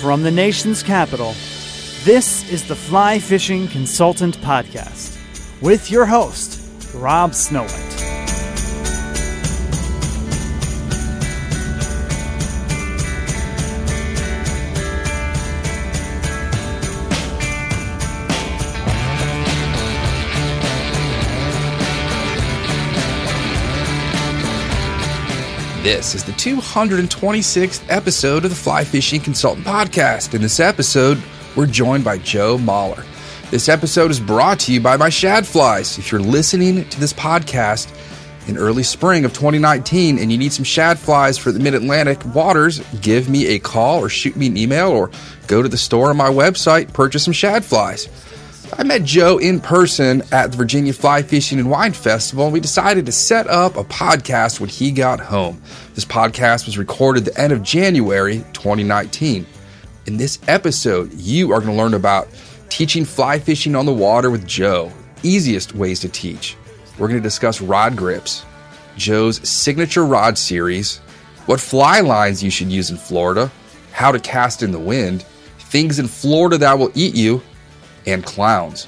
From the nation's capital, this is the Fly Fishing Consultant Podcast with your host, Rob Snowhite. This is the 226th episode of the Fly Fishing Consultant Podcast. In this episode, we're joined by Joe Mahler. This episode is brought to you by my shad flies. If you're listening to this podcast in early spring of 2019 and you need some shad flies for the mid-Atlantic waters, give me a call or shoot me an email or go to the store on my website, purchase some shad flies. I met Joe in person at the Virginia Fly Fishing and Wine Festival, and we decided to set up a podcast when he got home. This podcast was recorded the end of January 2019. In this episode, you are going to learn about teaching fly fishing on the water with Joe, easiest ways to teach. We're going to discuss rod grips, Joe's signature rod series, what fly lines you should use in Florida, how to cast in the wind, things in Florida that will eat you, and clowns.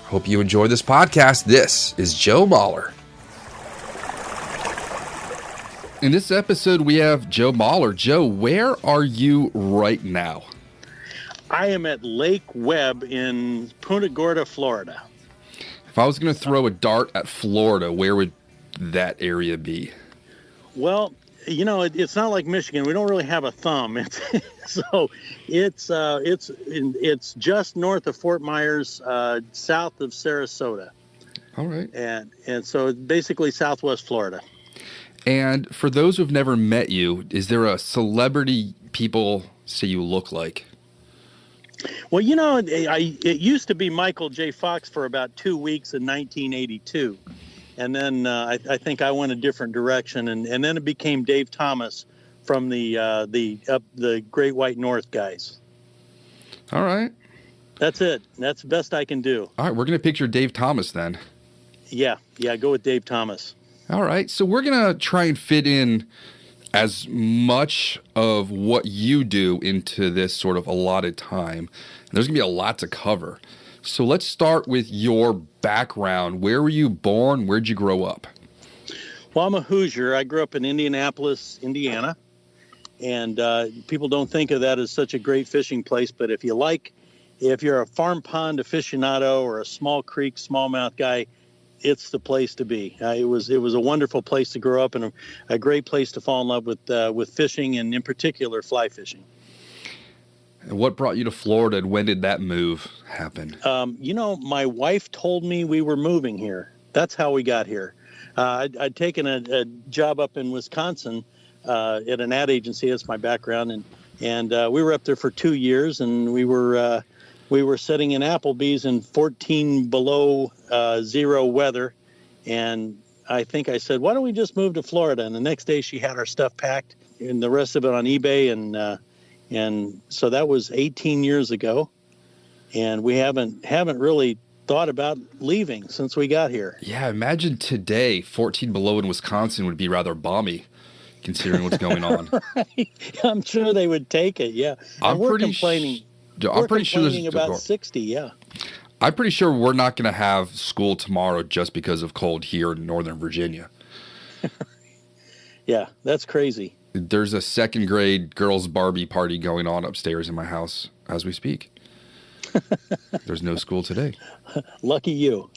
Hope you enjoy this podcast. This is Joe Mahler. In this episode, we have Joe Mahler. Joe, where are you right now? I am at Lake Webb in Punta Gorda, Florida. If I was going to throw a dart at Florida, where would that area be? Well, you know, it's not like Michigan. We don't really have a thumb. It's just north of Fort Myers, south of Sarasota. All right. And so it's basically Southwest Florida. And for those who've never met you, is there a celebrity people say you look like? Well, you know, it used to be Michael J. Fox for about 2 weeks in 1982. And then I think I went a different direction, and then it became Dave Thomas from the Great White North guys. All right. That's it. That's the best I can do. All right, we're going to picture Dave Thomas then. Yeah, go with Dave Thomas. All right, so we're going to try and fit in as much of what you do into this sort of allotted time. And there's going to be a lot to cover. So let's start with your background. Where were you born? Where'd you grow up? Well, I'm a Hoosier. I grew up in Indianapolis, Indiana. And people don't think of that as such a great fishing place. But if you're a farm pond aficionado or a small creek, smallmouth guy, it's the place to be. It was a wonderful place to grow up and a great place to fall in love with fishing, and in particular, fly fishing. And what brought you to Florida, and when did that move happen? You know, my wife told me we were moving here. That's how we got here. I'd taken a job up in Wisconsin at an ad agency. That's my background, and we were up there for 2 years, and we were sitting in Applebee's in 14 below zero weather, and I think I said, "Why don't we just move to Florida?" And the next day, she had our stuff packed, and the rest of it on eBay, and so that was 18 years ago, and we haven't really thought about leaving since we got here. Yeah, imagine today, 14 below in Wisconsin would be rather balmy, considering what's going on. Right. I'm sure they would take it, yeah. And we're complaining. I'm pretty sure there's about 60, yeah. I'm pretty sure we're not going to have school tomorrow just because of cold here in Northern Virginia. Yeah, that's crazy. There's a second grade girls' Barbie party going on upstairs in my house as we speak. There's no school today. Lucky you.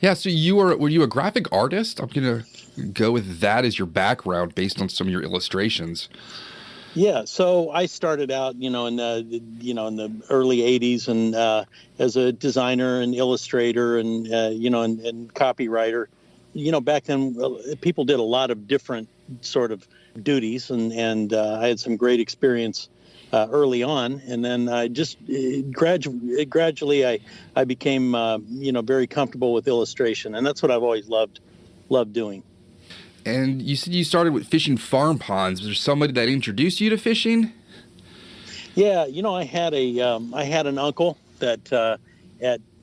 Yeah, so were you a graphic artist? I'm going to go with that as your background based on some of your illustrations. Yeah, so I started out, in the early 80s and as a designer and illustrator and and copywriter. Back then people did a lot of different sort of duties, and I had some great experience early on, and then I just gradually I became very comfortable with illustration, and that's what I've always loved doing. And you said you started with fishing farm ponds. Was there somebody that introduced you to fishing? Yeah, I had an uncle that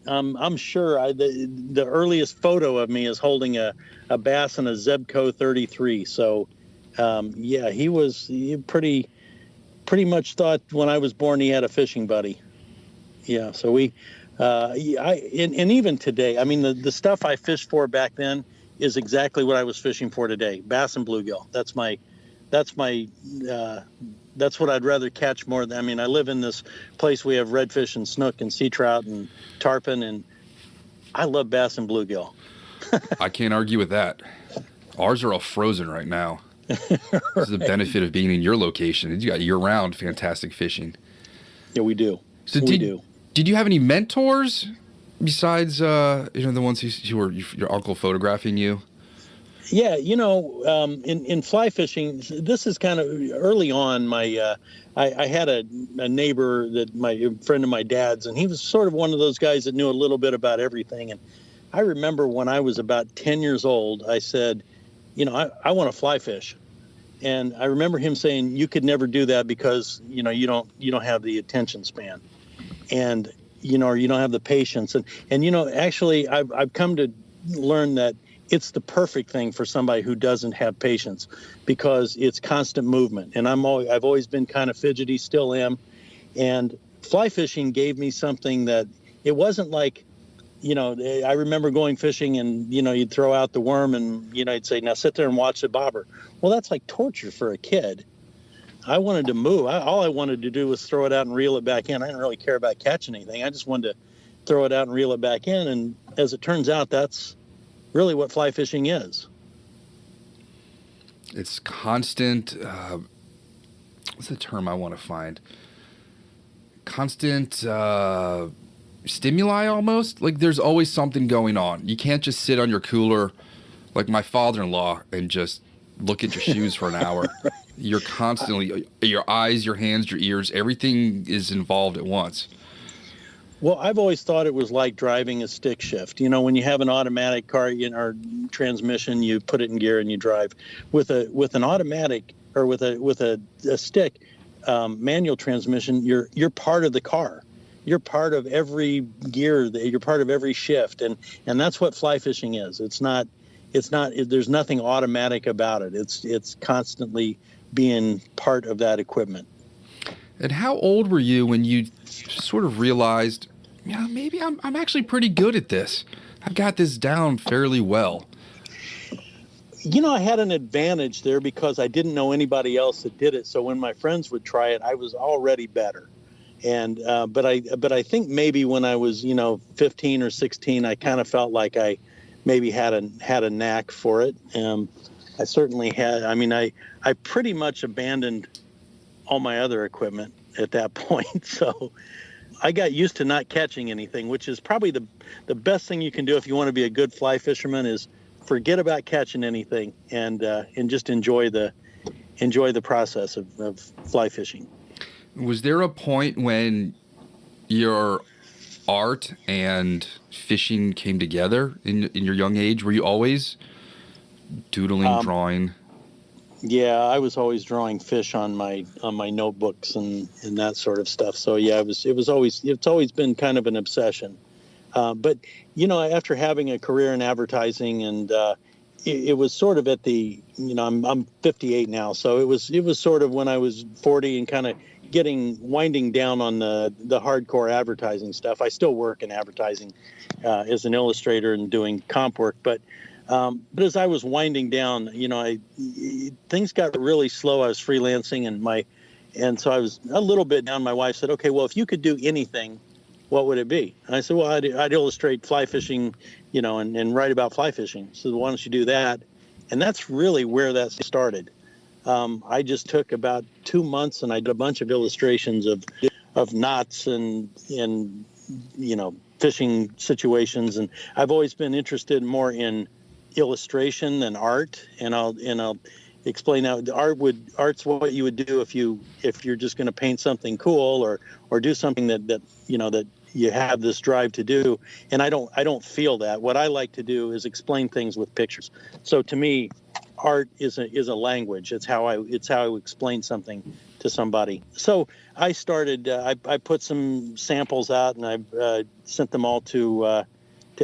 I'm sure the earliest photo of me is holding a bass and a Zebco 33. So, he was pretty pretty much thought when I was born he had a fishing buddy. Yeah, so and even today, I mean, the stuff I fished for back then is exactly what I was fishing for today: bass and bluegill. That's what I'd rather catch more than. I mean, I live in this place we have redfish and snook and sea trout and tarpon, and I love bass and bluegill. I can't argue with that. Ours are all frozen right now. This is the benefit of being in your location. You got year-round fantastic fishing. Yeah, we do. So did you have any mentors besides the ones who were your uncle photographing you? Yeah, in fly fishing, this is kind of early on. I had a neighbor my friend of my dad's, and he was sort of one of those guys that knew a little bit about everything. And I remember when I was about 10 years old, I said, I want to fly fish. And I remember him saying, you could never do that because, you don't have the attention span. And, or you don't have the patience. And actually, I've come to learn that it's the perfect thing for somebody who doesn't have patience, because it's constant movement. And I've always been kind of fidgety, still am. And fly fishing gave me something that it wasn't like, I remember going fishing and, you'd throw out the worm and, you'd say, now sit there and watch the bobber. Well, that's like torture for a kid. I wanted to move. All I wanted to do was throw it out and reel it back in. I didn't really care about catching anything. I just wanted to throw it out and reel it back in. And as it turns out, that's really what fly fishing is. It's constant, what's the term I want to find? Constant stimuli almost. Like there's always something going on. You can't just sit on your cooler like my father-in-law and just look at your shoes for an hour. Right. You're constantly, your eyes, your hands, your ears, everything is involved at once. Well, I've always thought it was like driving a stick shift. When you have an automatic car or transmission, you put it in gear and you drive. With an automatic or with a stick manual transmission, you're part of the car. You're part of every gear. You're part of every shift, and that's what fly fishing is. It's not. There's nothing automatic about it. It's constantly being part of that equipment. And how old were you when you sort of realized, maybe I'm actually pretty good at this. I've got this down fairly well. I had an advantage there because I didn't know anybody else that did it. So when my friends would try it, I was already better. And but I think maybe when I was 15 or 16, I kind of felt like I maybe had a knack for it. I certainly had. I mean, I pretty much abandoned all my other equipment at that point. So I got used to not catching anything, which is probably the best thing you can do if you want to be a good fly fisherman, is forget about catching anything and just enjoy the process of fly fishing. Was there a point when your art and fishing came together in your young age? Were you always doodling, drawing? Yeah, I was always drawing fish on my notebooks and that sort of stuff. So yeah, it's always been kind of an obsession. But after having a career in advertising, and it was sort of at the I'm 58 now, so it was sort of when I was 40 and kind of winding down on the hardcore advertising stuff. I still work in advertising as an illustrator and doing comp work, but as I was winding down, things got really slow. I was freelancing and so I was a little bit down. My wife said, okay, well, if you could do anything, what would it be? And I said, well, I'd illustrate fly fishing, and write about fly fishing. So why don't you do that? And that's really where that started. I just took about 2 months and I did a bunch of illustrations of knots and fishing situations. And I've always been interested more in illustration than art. And I'll explain how art's what you would do if you're just going to paint something cool or do something that you have this drive to do. And I don't feel that. What I like to do is explain things with pictures. So to me, art is a language. It's how I explain something to somebody. So I started. I put some samples out, and I sent them all to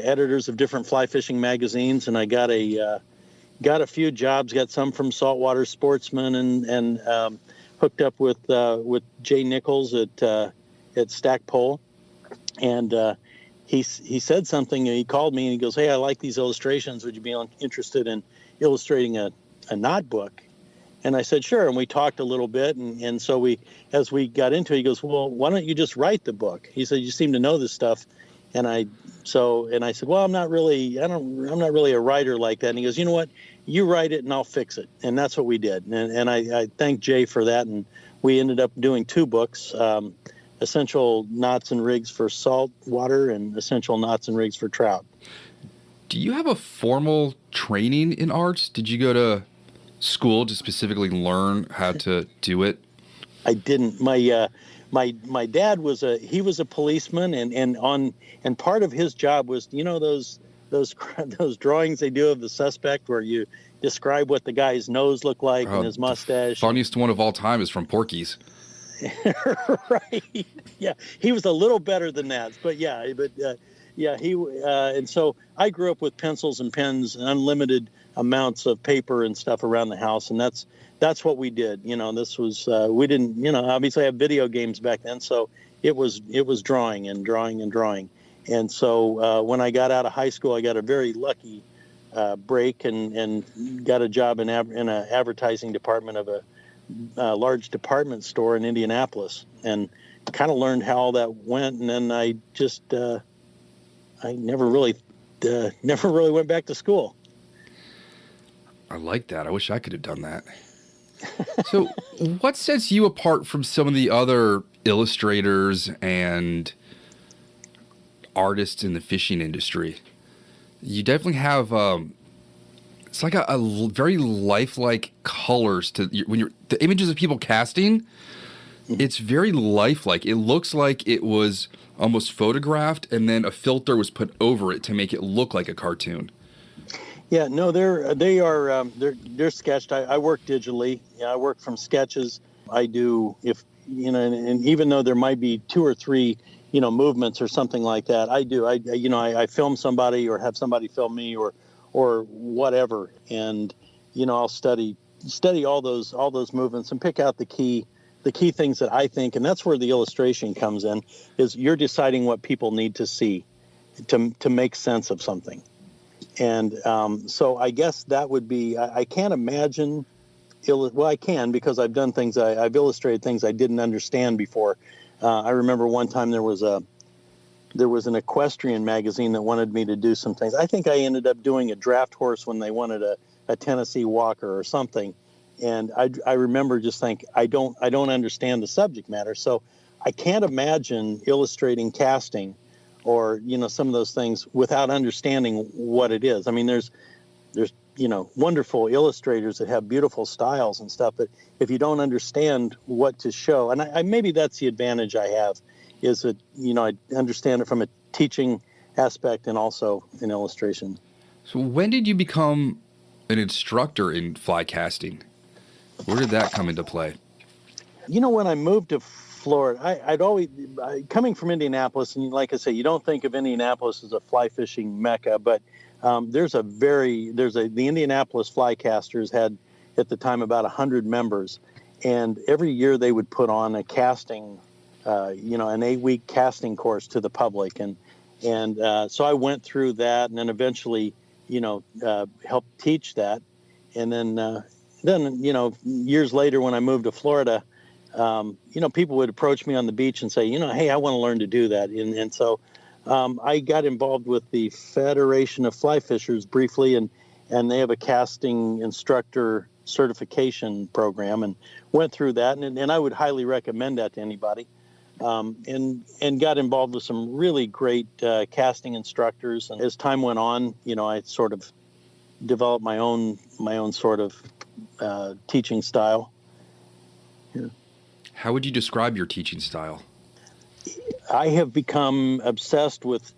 editors of different fly fishing magazines, and I got a few jobs. Got some from Saltwater Sportsman, and hooked up with Jay Nichols at Stackpole, and he said something. He called me and he goes, "Hey, I like these illustrations. Would you be interested in illustrating a knot book?" And I said, "Sure." And we talked a little bit, and so as we got into it, he goes, "Well, why don't you just write the book?" He said, "You seem to know this stuff." And I said, "Well, I'm not really a writer like that." And he goes, "You know what? You write it and I'll fix it." And that's what we did. And I thank Jay for that. And we ended up doing 2 books, Essential Knots and Rigs for Saltwater and Essential Knots and Rigs for Trout. Do you have a formal training in arts? Did you go to school to specifically learn how to do it? I didn't. My dad was a policeman, and part of his job was, those drawings they do of the suspect where you describe what the guy's nose looked like and his mustache. The funniest one of all time is from Porky's. Right. Yeah, he was a little better than that, but and so I grew up with pencils and pens and unlimited amounts of paper and stuff around the house, and that's what we did. This was we didn't obviously have video games back then, so it was drawing and drawing and drawing. And so when I got out of high school, I got a very lucky break and got a job in an advertising department of a large department store in Indianapolis, and kind of learned how all that went. And then I just I never really went back to school. I like that. I wish I could have done that. So what sets you apart from some of the other illustrators and artists in the fishing industry? You definitely have it's like a very lifelike colors to the images of people casting. It's very lifelike. It looks like it was almost photographed and then a filter was put over it to make it look like a cartoon. Yeah, no, they're sketched. I work digitally. I work from sketches. I do, and even though there might be 2 or 3, movements or something like that, I film somebody or have somebody film me or whatever, and I'll study all those movements and pick out the key things that I think, and that's where the illustration comes in. Is you're deciding what people need to see to make sense of something. And so I guess that would be, I can't imagine, I can, because I've done things, I've illustrated things I didn't understand before. I remember one time there was an equestrian magazine that wanted me to do some things. I think I ended up doing a draft horse when they wanted a Tennessee Walker or something. And I remember just think, I don't understand the subject matter. So I can't imagine illustrating casting or, some of those things without understanding what it is. I mean, there's wonderful illustrators that have beautiful styles and stuff, but if you don't understand what to show, and I maybe that's the advantage I have, is that, I understand it from a teaching aspect and also in illustration. So when did you become an instructor in fly casting? Where did that come into play? When I moved to Florida, I'd always, coming from Indianapolis, and like I say, you don't think of Indianapolis as a fly fishing mecca, but the Indianapolis Fly Casters had at the time about 100 members, and every year they would put on a casting, an 8-week casting course to the public, and so I went through that, and then eventually, helped teach that, and then years later when I moved to Florida, people would approach me on the beach and say, hey, I want to learn to do that. And so I got involved with the Federation of Fly Fishers briefly, and they have a casting instructor certification program, and went through that. And I would highly recommend that to anybody. And got involved with some really great casting instructors. And as time went on, I sort of developed my own sort of teaching style. Yeah. How would you describe your teaching style? I have become obsessed with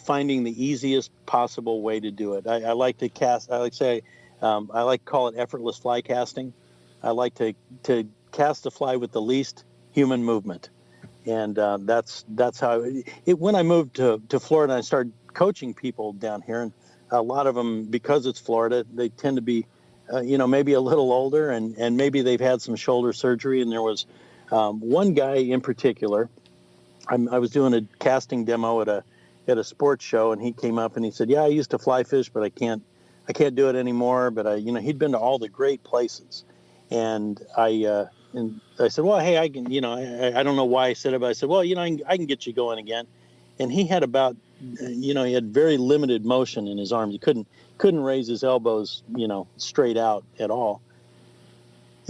finding the easiest possible way to do it. I like to cast. I like to say, I like to call it effortless fly casting. I like to cast the fly with the least human movement, and that's how. When I moved to Florida, I started coaching people down here, and a lot of them, because it's Florida, they tend to be maybe a little older, and maybe they've had some shoulder surgery. And there was one guy in particular. I was doing a casting demo at a sports show, and he came up and he said, "Yeah, I used to fly fish, but I can't do it anymore." But he'd been to all the great places, and I said, "Well, hey, I can, I don't know why I said it, but I said, well, I can get you going again." And he had he had very limited motion in his arms. He couldn't raise his elbows, straight out at all.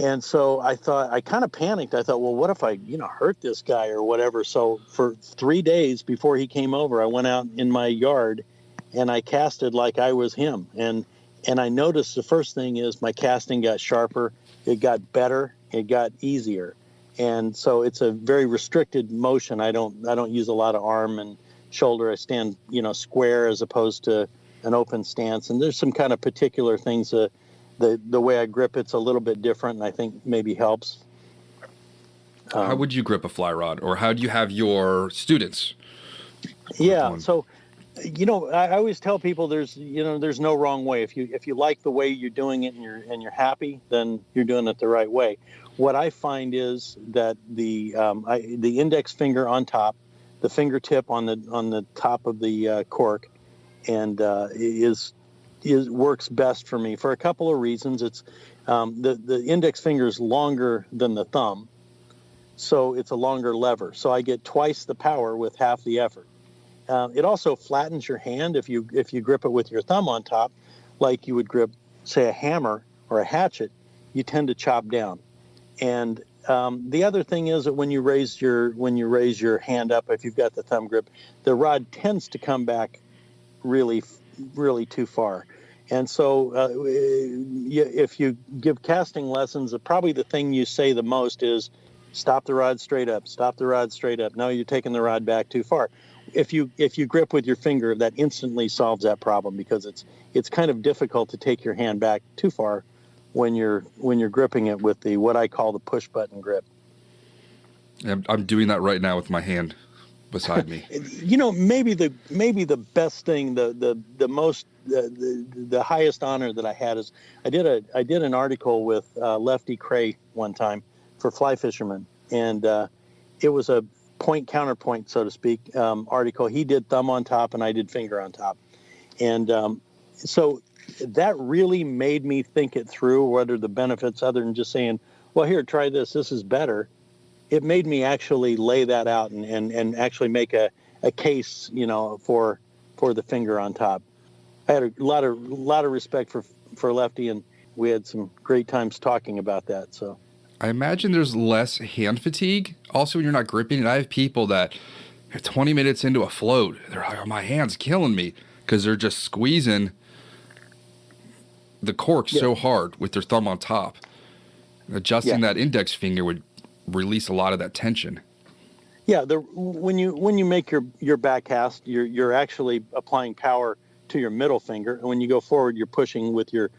And so I kind of panicked. I thought, well, what if I, hurt this guy or whatever? So for 3 days before he came over, I went out in my yard and I casted like I was him. And I noticed the first thing is my casting got sharper. It got better. It got easier. And so it's a very restricted motion. I don't use a lot of arm and shoulder. I stand, square as opposed to an open stance. And there's some kind of particular things the way I grip it's a little bit different, and I think maybe helps. How would you grip a fly rod, or how do you have your students? Yeah, so I always tell people there's no wrong way. If you like the way you're doing it and you're happy, then you're doing it the right way. What I find is that the index finger on top, the fingertip on the top of the cork, and works best for me for a couple of reasons. It's the index finger is longer than the thumb, so it's a longer lever. So I get twice the power with half the effort. It also flattens your hand if you grip it with your thumb on top, like you would grip, say, a hammer or a hatchet. You tend to chop down. And the other thing is that when you raise your hand up, if you've got the thumb grip, the rod tends to come back really too far. And so if you give casting lessons, probably the thing you say the most is stop the rod straight up, stop the rod straight up. No, you're taking the rod back too far. If you grip with your finger, that instantly solves that problem, because it's kind of difficult to take your hand back too far when you're gripping it with what I call the push button grip. I'm doing that right now with my hand beside me. Maybe the best thing, the highest honor that I had is I did an article with Lefty Cray one time for fly fishermen, and it was a point counterpoint, so to speak, article. He did thumb on top and I did finger on top, and so that really made me think it through, whether the benefits, other than just saying, well, here, try this is better. It made me actually lay that out and actually make a case, for the finger on top. I had a lot of respect for Lefty, and we had some great times talking about that. So I imagine there's less hand fatigue also when you're not gripping. And I have people that are 20 minutes into a float, they're like, oh, my hand's killing me, because they're just squeezing the cork so hard with their thumb on top. Adjusting that index finger would release a lot of that tension. Yeah, when you make your back cast, you're actually applying power to your middle finger, and when you go forward, you're pushing with your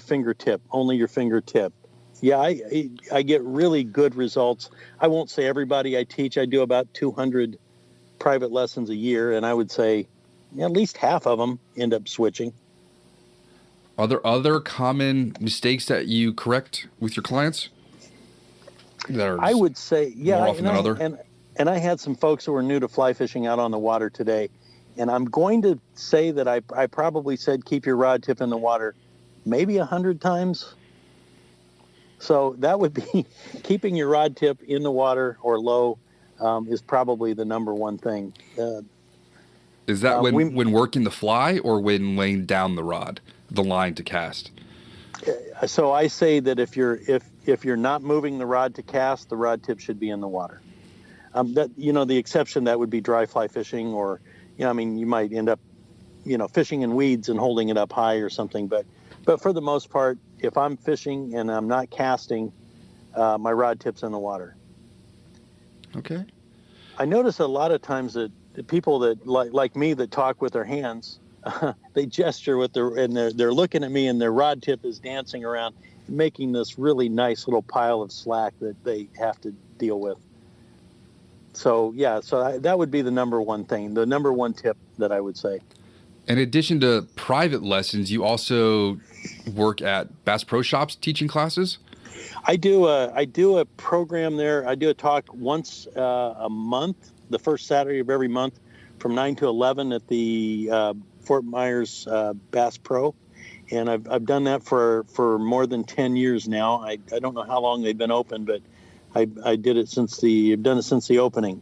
fingertip, only your fingertip. Yeah, I get really good results. I won't say everybody I teach. I do about 200 private lessons a year, and I would say at least half of them end up switching. Are there other common mistakes that you correct with your clients? I would say, yeah, more often than other? And I had some folks who were new to fly fishing out on the water today, and I'm going to say that I probably said keep your rod tip in the water maybe 100 times. So that would be keeping your rod tip in the water or low is probably the number one thing. Is that when working the fly, or when laying down the line to cast? So I say that if you're not moving the rod to cast, the rod tip should be in the water. The exception that would be dry fly fishing, or you might end up fishing in weeds and holding it up high or something. But for the most part, if I'm fishing and I'm not casting, my rod tip's in the water. Okay. I notice a lot of times that the people that like me that talk with their hands, they gesture with and they're looking at me, and their rod tip is dancing around, making this really nice little pile of slack that they have to deal with. So that would be the number one thing, the number one tip that I would say. In addition to private lessons, you also work at Bass Pro Shops teaching classes? I do a program there. I do a talk once a month, the first Saturday of every month from 9 to 11 at the Fort Myers Bass Pro. And I've done that for more than 10 years now. I don't know how long they've been open, but I did it I've done it since the opening.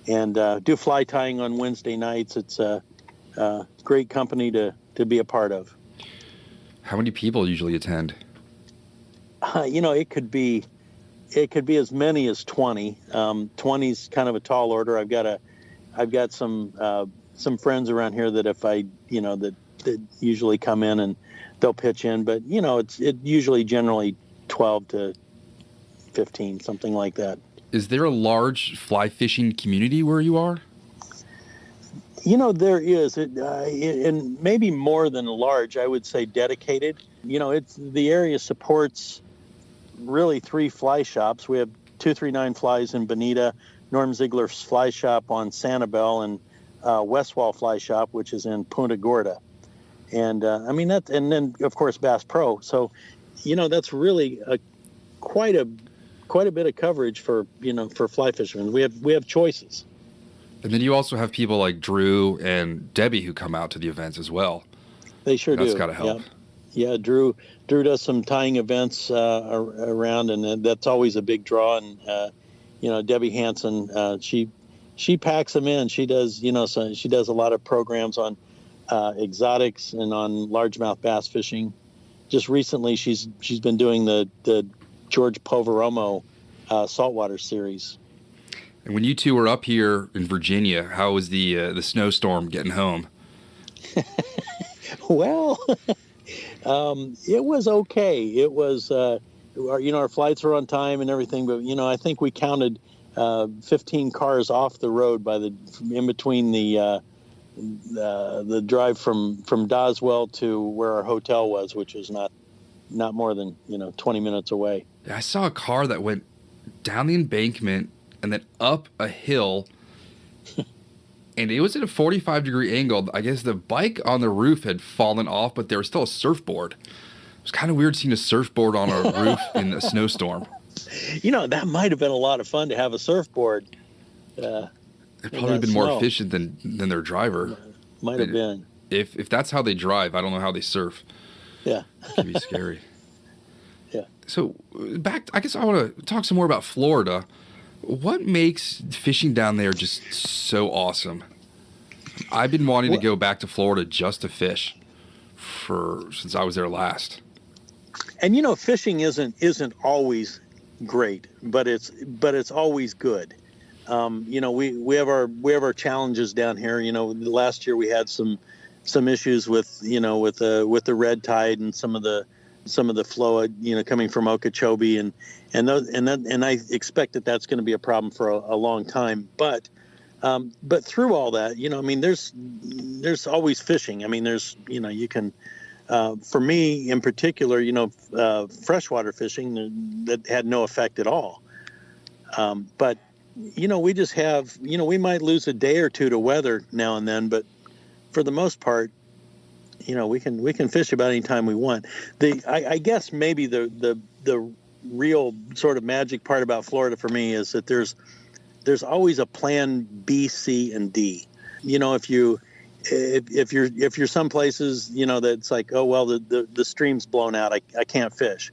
And do fly tying on Wednesday nights. It's a great company to be a part of. How many people usually attend? It could be as many as 20. 20 is kind of a tall order. I've got some friends around here that if I that usually come in and they'll pitch in, but it's usually generally 12 to 15, something like that. Is there a large fly fishing community where you are? There is, and maybe more than large, I would say dedicated. The area supports really 3 fly shops. We have 239 Flies in Bonita, Norm Ziegler's Fly Shop on Sanibel, and Westwall Fly Shop, which is in Punta Gorda. And and then of course Bass Pro. So, that's really quite a bit of coverage for fly fishermen. We have choices. And then you also have people like Drew and Debbie who come out to the events as well. They sure do. That's got to help. Yeah, Drew does some tying events around, and that's always a big draw. And Debbie Hansen, she packs them in. She does so she does a lot of programs on exotics and on largemouth bass fishing. Just recently, she's been doing the George Poveromo saltwater series. And when you two were up here in Virginia, how was the snowstorm getting home? Well, it was okay. It was, our flights were on time and everything, but I think we counted 15 cars off the road in between the drive from Doswell to where our hotel was, which was not more than 20 minutes away. I saw a car that went down the embankment and then up a hill, and it was at a 45-degree angle. I guess the bike on the roof had fallen off, but there was still a surfboard. It was kind of weird seeing a surfboard on a roof in a snowstorm. That might have been a lot of fun to have a surfboard. It probably been more efficient than their driver. Might have been. If that's how they drive, I don't know how they surf. Yeah. It can be scary. Yeah. So I guess I want to talk some more about Florida. What makes fishing down there just so awesome? I've been wanting to go back to Florida just to fish since I was there last. And fishing isn't always great, but it's always good. We have our challenges down here. Last year we had some issues with the red tide and some of the flow coming from Okeechobee and I expect that that's going to be a problem for a long time. But through all that, there's always fishing. You can. For me in particular, freshwater fishing that had no effect at all. But we just have, we might lose a day or two to weather now and then, but for the most part, we can fish about any time we want. I guess maybe the real sort of magic part about Florida for me is that there's always a plan B, C, and D. If you're some places, that's like, oh well, the stream's blown out, I can't fish.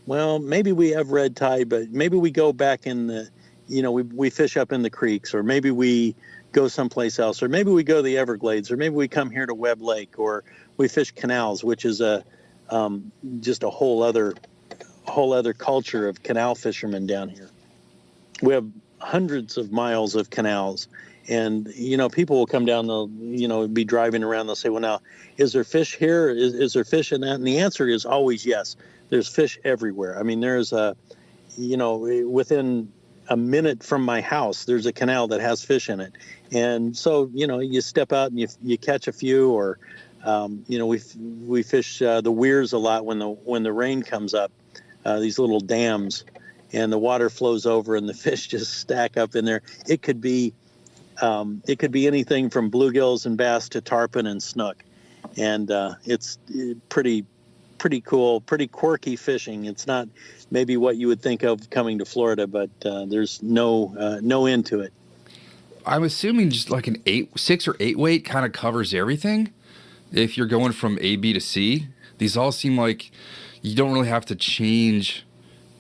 Well, maybe we have red tide, but maybe we go back in the, we fish up in the creeks, or maybe we go someplace else, or maybe we go to the Everglades, or maybe we come here to Webb Lake, or we fish canals, which is just a whole other culture of canal fishermen down here. We have hundreds of miles of canals, and people will come down, they'll be driving around, they'll say, well, now is there fish here, is there fish in that? And the answer is always yes. There's fish everywhere. There's within a minute from my house there's a canal that has fish in it, and so you step out and you catch a few, or we fish the weirs a lot when the rain comes up, these little dams, and the water flows over and the fish just stack up in there. It could be anything from bluegills and bass to tarpon and snook. and it's pretty cool, pretty quirky fishing. It's not maybe what you would think of coming to Florida, but there's no end to it. I'm assuming just like an 6 or 8 weight kind of covers everything. If you're going from A, B to C, these all seem like you don't really have to change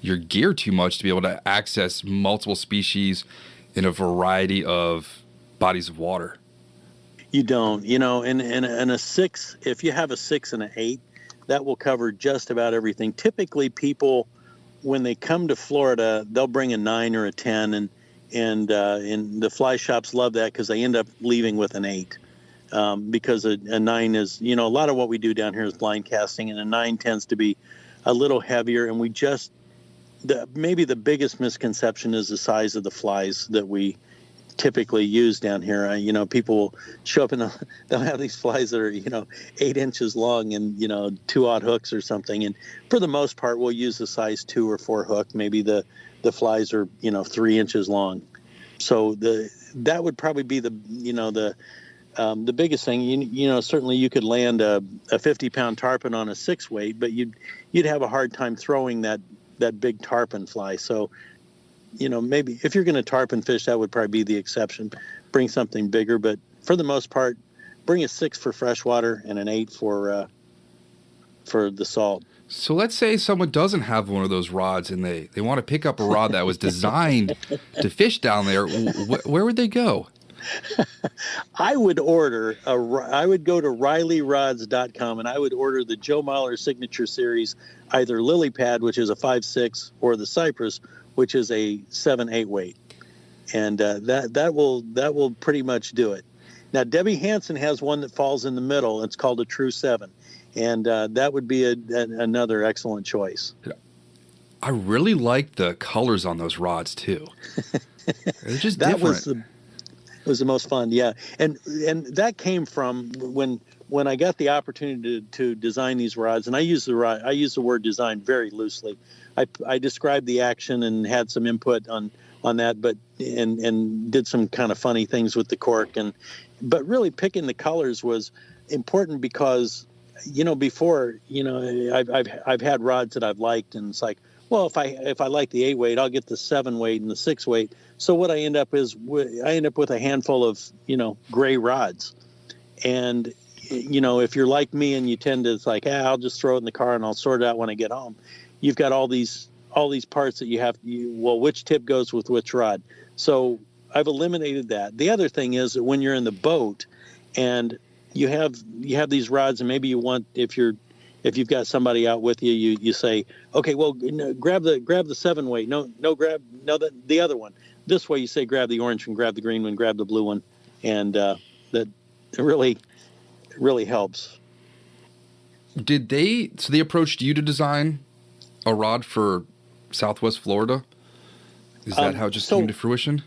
your gear too much to be able to access multiple species in a variety of bodies of water. You don't, and a 6, if you have a 6 and an 8, that will cover just about everything. Typically, people, when they come to Florida, they'll bring a 9 or a 10, and the fly shops love that because they end up leaving with an 8. Because a 9 is, a lot of what we do down here is blind casting, and a 9 tends to be a little heavier. And maybe the biggest misconception is the size of the flies that we typically use down here. People will show up and they'll have these flies that are 8 inches long and 2-aught hooks or something, and for the most part we'll use a size 2 or 4 hook. Maybe the flies are 3 inches long, so that would probably be the biggest thing. Certainly you could land a 50-pound tarpon on a 6 weight, but you'd have a hard time throwing that big tarpon fly. So maybe if you're going to tarpon fish, that would probably be the exception. Bring something bigger, but for the most part, bring a 6 for freshwater and an 8 for the salt. So let's say someone doesn't have one of those rods and they want to pick up a rod that was designed to fish down there. Where would they go? I would go to RileyRods.com and I would order the Joe Mahler Signature Series, either Lily Pad, which is a 5/6, or the Cypress, which is a 7/8 weight, and that will pretty much do it. Now Debbie Hansen has one that falls in the middle. It's called a True 7, and that would be another excellent choice. I really like the colors on those rods too. They're just different. It was the most fun, yeah. And that came from when I got the opportunity to design these rods, and I use the word design very loosely. I described the action and had some input on that, but and did some kind of funny things with the cork, but really picking the colors was important because before I've had rods that I've liked, and it's like, well, if I like the 8 weight, I'll get the 7 weight and the 6 weight. So what I end up with a handful of gray rods, and if you're like me and you tend to, it's like, I'll just throw it in the car and I'll sort it out when I get home. You've got all these parts that you have. Which tip goes with which rod? So I've eliminated that. The other thing is that when you're in the boat and you have these rods, and maybe you want, if you've got somebody out with you, you say, okay, well, grab the 7 weight. The other one. This way, you say grab the orange one, grab the green one, grab the blue one, and that really helps. So they approached you to design a rod for Southwest Florida? Is that how it just came to fruition?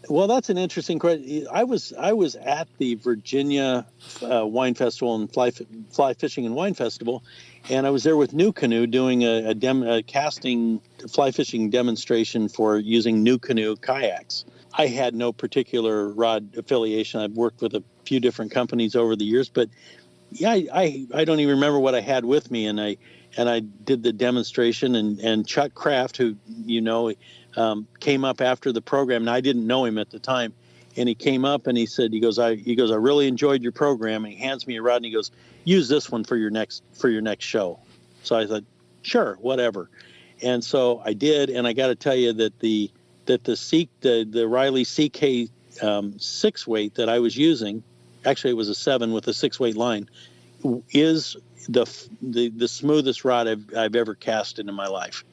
Well, that's an interesting question. I was at the Virginia Wine Festival and Fly Fishing and Wine Festival, and I was there with New Canoe doing a casting fly fishing demonstration for using New Canoe kayaks. I had no particular rod affiliation. I've worked with a few different companies over the years, but yeah, I don't even remember what I had with me, and I did the demonstration, and Chuck Kraft, who came up after the program, and I didn't know him at the time, and he came up and he goes, I really enjoyed your program, and he hands me a rod and he goes, use this one for your next show. So I thought, sure, whatever. And so I did, and I got to tell you that the Riley CK 6 weight that I was using, actually it was a 7 with a 6 weight line, is the smoothest rod I've ever casted in my life.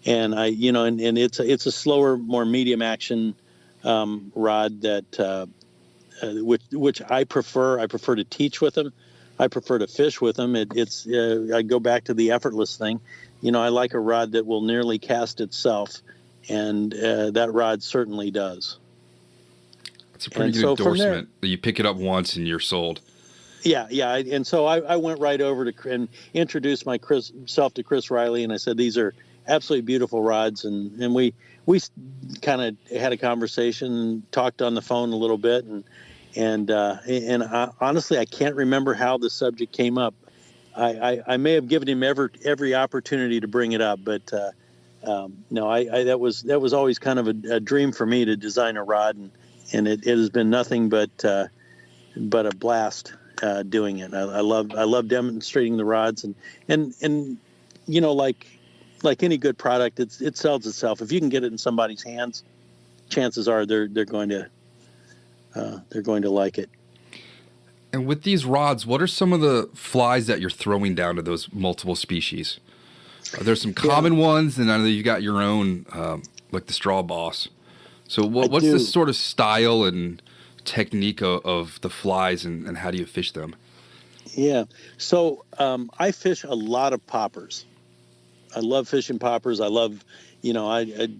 And and it's a slower, more medium action rod that which I prefer. I prefer to teach with them. I prefer to fish with them. I go back to the effortless thing. I like a rod that will nearly cast itself, and that rod certainly does. It's a pretty good endorsement. You pick it up once and you're sold. Yeah. And so I went right over and introduced myself to Chris Riley, and I said, these are absolutely beautiful rods, and we kind of had a conversation and talked on the phone a little bit, Honestly, I can't remember how the subject came up. I may have given him every opportunity to bring it up, but no, that was always kind of a dream for me to design a rod, and it has been nothing but a blast doing it. I love demonstrating the rods, and like any good product, it sells itself. If you can get it in somebody's hands, chances are they're going to like it. And with these rods, what are some of the flies that you're throwing down to those multiple species? Are there some common ones? And I know you got your own, like the straw boss. So what's the sort of style and technique of the flies, and how do you fish them? Yeah. So I fish a lot of poppers. I love fishing poppers. I love, I'd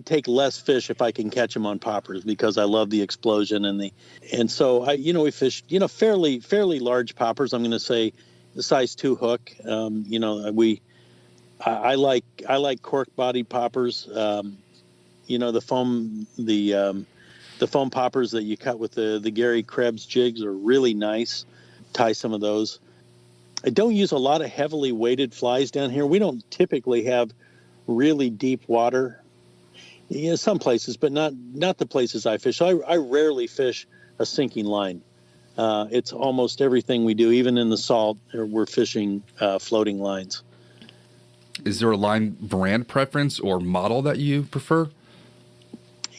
take less fish if I can catch them on poppers, because I love the explosion and so we fish, fairly large poppers. I'm going to say the size 2 hook. I like cork bodied poppers. The foam poppers that you cut with the Gary Krebs jigs are really nice. Tie some of those. I don't use a lot of heavily weighted flies down here. We don't typically have really deep water. Some places, but not the places I fish. I rarely fish a sinking line. It's almost everything we do, even in the salt, we're fishing floating lines. Is there a line brand preference or model that you prefer?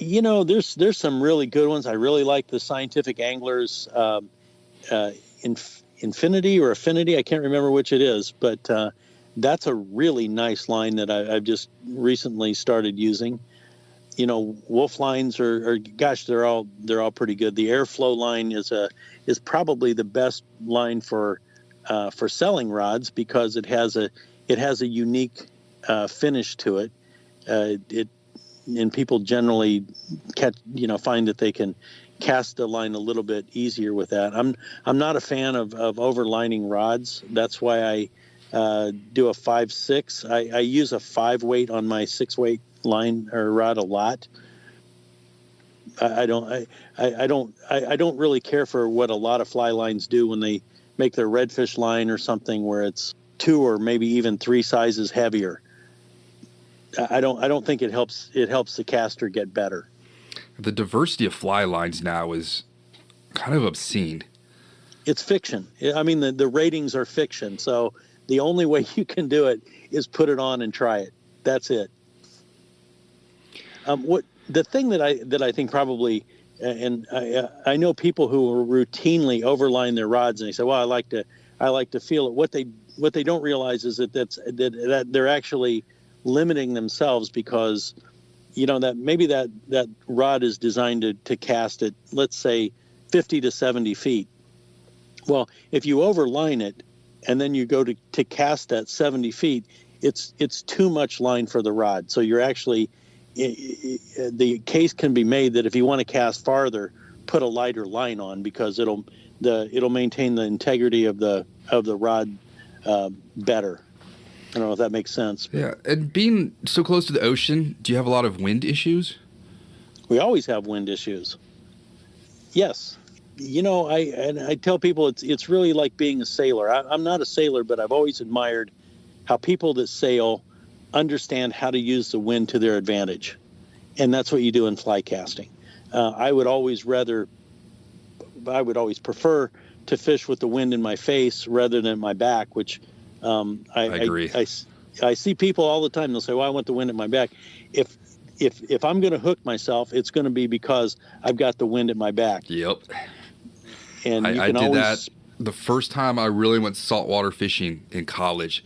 There's some really good ones. I really like the Scientific Anglers Infinity or Affinity. I can't remember which it is, but that's a really nice line that I've just recently started using. Wolf lines are gosh, they're all pretty good. The Airflow line is probably the best line for selling rods, because it has a unique finish to it. And people generally find that they can cast the line a little bit easier with that. I'm not a fan of overlining rods. That's why I do a 5/6. I use a 5 weight on my 6 weight line or rod a lot. I don't really care for what a lot of fly lines do when they make their redfish line or something where it's 2 or maybe even 3 sizes heavier. I don't think it helps the caster get better. The diversity of fly lines now is kind of obscene. It's fiction. I mean, the ratings are fiction. So the only way you can do it is put it on and try it. That's it. The thing that I think probably, and I know people who routinely overline their rods, and they say, "Well, I like to feel it." What they don't realize is that they're actually limiting themselves, because that maybe that rod is designed to cast at, let's say, 50 to 70 feet. Well, if you overline it and then you go to cast at 70 feet, it's too much line for the rod. So you're actually, the case can be made that if you want to cast farther, put a lighter line on, because it'll maintain the integrity of the rod better. I don't know if that makes sense. Yeah, and being so close to the ocean, do you have a lot of wind issues? We always have wind issues. Yes. I tell people it's really like being a sailor. I'm not a sailor, but I've always admired how people that sail understand how to use the wind to their advantage. And that's what you do in fly casting. I would always prefer to fish with the wind in my face rather than my back, which I agree. I see people all the time. They'll say, "Well, I want the wind at my back." If I'm going to hook myself, it's going to be because I've got the wind at my back. Yep. And I did that the first time I really went saltwater fishing in college,